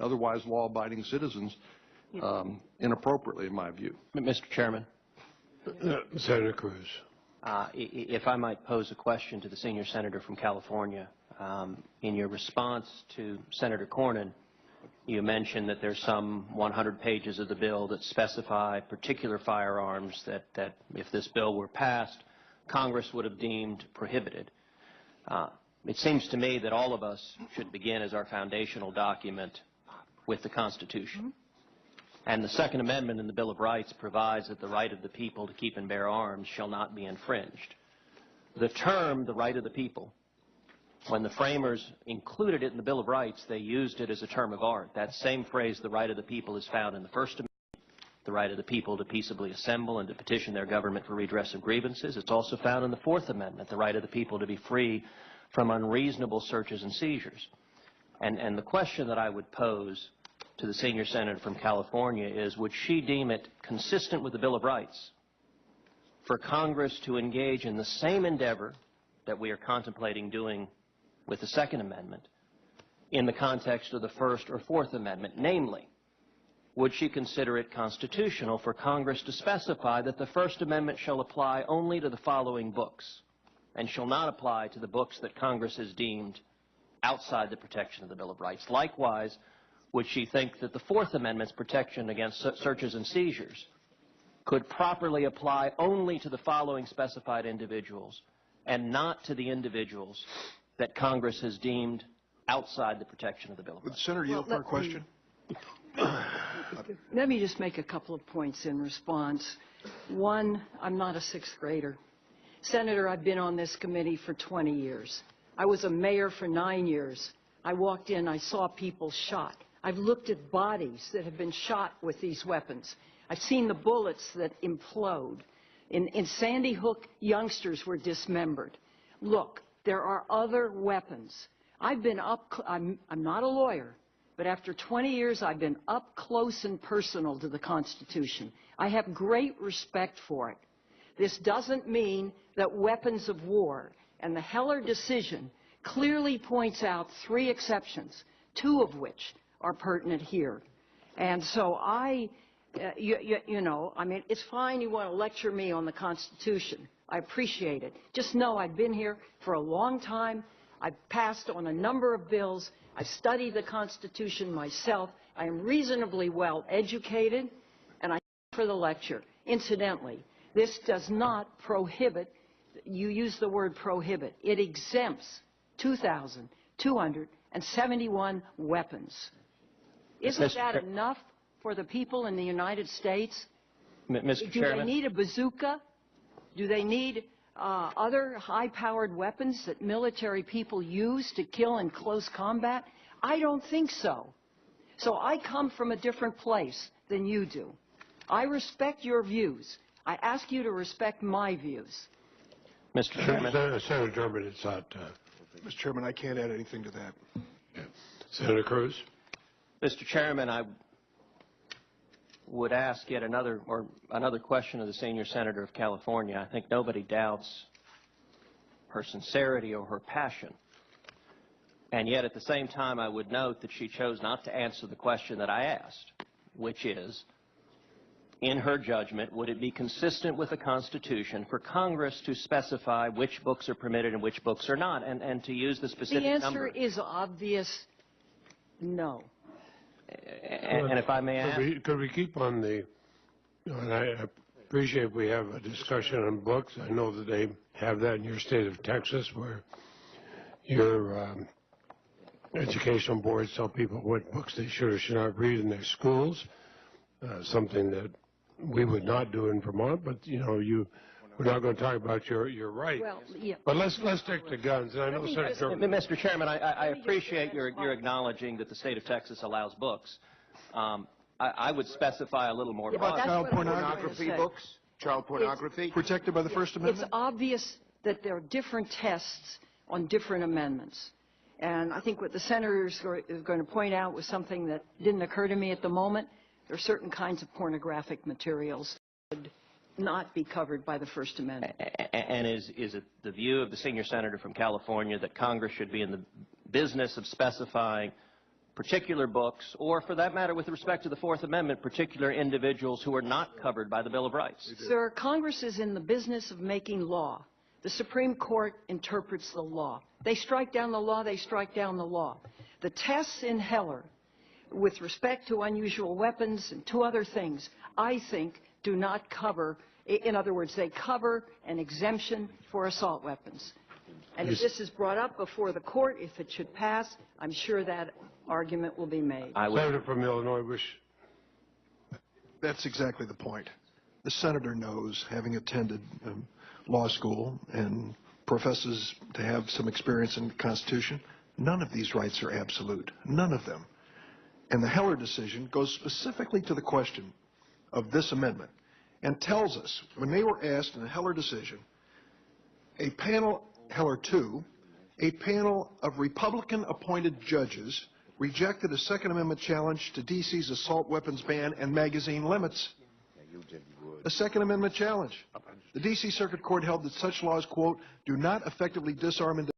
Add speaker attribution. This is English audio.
Speaker 1: otherwise law-abiding citizens inappropriately, in my view.
Speaker 2: Mr. Chairman.
Speaker 3: Senator Cruz.
Speaker 2: If I might pose a question to the senior senator from California. In your response to Senator Cornyn, you mentioned that there's some 100 pages of the bill that specify particular firearms that if this bill were passed, Congress would have deemed prohibited. It seems to me that all of us should begin as our foundational document with the Constitution. And the Second Amendment in the Bill of Rights provides that the right of the people to keep and bear arms shall not be infringed. The term, the right of the people, when the framers included it in the Bill of Rights, they used it as a term of art. That same phrase, the right of the people, is found in the First Amendment, the right of the people to peaceably assemble and to petition their government for redress of grievances. It's also found in the Fourth Amendment, the right of the people to be free from unreasonable searches and seizures. And the question that I would pose to the senior senator from California is, would she deem it consistent with the Bill of Rights for Congress to engage in the same endeavor that we are contemplating doing with the Second Amendment in the context of the First or Fourth Amendment? Namely, would she consider it constitutional for Congress to specify that the First Amendment shall apply only to the following books and shall not apply to the books that Congress has deemed outside the protection of the Bill of Rights? Likewise, would she think that the Fourth Amendment's protection against searches and seizures could properly apply only to the following specified individuals and not to the individuals that Congress has deemed outside the protection of the Bill of Rights?
Speaker 1: Senator, yield for a question.
Speaker 4: Let me just make a couple of points in response. One, I'm not a sixth grader. Senator, I've been on this committee for 20 years. I was a mayor for 9 years. I walked in, I saw people shot. I've looked at bodies that have been shot with these weapons. I've seen the bullets that implode. In Sandy Hook, youngsters were dismembered. Look, there are other weapons. I've been I'm not a lawyer, but after 20 years, I've been up close and personal to the Constitution. I have great respect for it. This doesn't mean that weapons of war, and the Heller decision clearly points out 3 exceptions, 2 of which are pertinent here. And so you know, I mean, it's fine you want to lecture me on the Constitution. I appreciate it. Just know I've been here for a long time. I've passed on a number of bills. I've studied the Constitution myself. I am reasonably well educated, and I thank you for the lecture. Incidentally, this does not prohibit, you use the word prohibit, it exempts 2,271 weapons. Isn't that enough for the people in the United States?
Speaker 2: Mr. Chairman?
Speaker 4: Do they need a bazooka? Do they need other high-powered weapons that military people use to kill in close combat? I don't think so. So I come from a different place than you do. I respect your views. I ask you to respect my views.
Speaker 2: Mr. Chairman.
Speaker 3: Senator Durbin, it's not.
Speaker 1: Mr. Chairman, I can't add anything to that.
Speaker 3: Yeah. Senator Cruz.
Speaker 2: Mr. Chairman, I would ask yet another question of the senior senator of California. I think nobody doubts her sincerity or her passion. And yet at the same time, I would note that she chose not to answer the question that I asked, which is, in her judgment, would it be consistent with the Constitution for Congress to specify which books are permitted and which books are not, and to use the specific number?
Speaker 4: The answer is obvious, no.
Speaker 2: And if I may ask,
Speaker 3: could we keep on the, and I appreciate we have a discussion on books. I know that they have that in your state of Texas, where your educational boards tell people what books they should or should not read in their schools, something that we would not do in Vermont, but you know, we're not going to talk about your right.
Speaker 4: Well, yeah.
Speaker 3: But let's stick to guns. And I know
Speaker 2: Mr. Chairman, I appreciate your acknowledging that the state of Texas allows books. I would specify a little more.
Speaker 4: Yeah,
Speaker 1: About child pornography books? Child pornography? Protected by the First Amendment?
Speaker 4: It's obvious that there are different tests on different amendments. And I think what the senator is going to point out was something that didn't occur to me at the moment. There are certain kinds of pornographic materials that would not be covered by the First Amendment.
Speaker 2: And is it the view of the senior senator from California that Congress should be in the business of specifying particular books, or for that matter, with respect to the Fourth Amendment, particular individuals who are not covered by the Bill of Rights?
Speaker 4: Sir, Congress is in the business of making law. The Supreme Court interprets the law. They strike down the law, they strike down the law. The tests in Heller, with respect to unusual weapons and two other things, I think do not cover, in other words, they cover an exemption for assault weapons. And if this is brought up before the court, if it should pass, I'm sure that argument will be made.
Speaker 3: Senator from Illinois,
Speaker 5: That's exactly the point. The senator knows, having attended law school and professes to have some experience in the Constitution, none of these rights are absolute. None of them. And the Heller decision goes specifically to the question of this amendment and tells us, when they were asked in the Heller decision, a panel, Heller 2, a panel of Republican-appointed judges rejected a Second Amendment challenge to D.C.'s assault weapons ban and magazine limits. A Second Amendment challenge. The D.C. Circuit Court held that such laws, quote, do not effectively disarm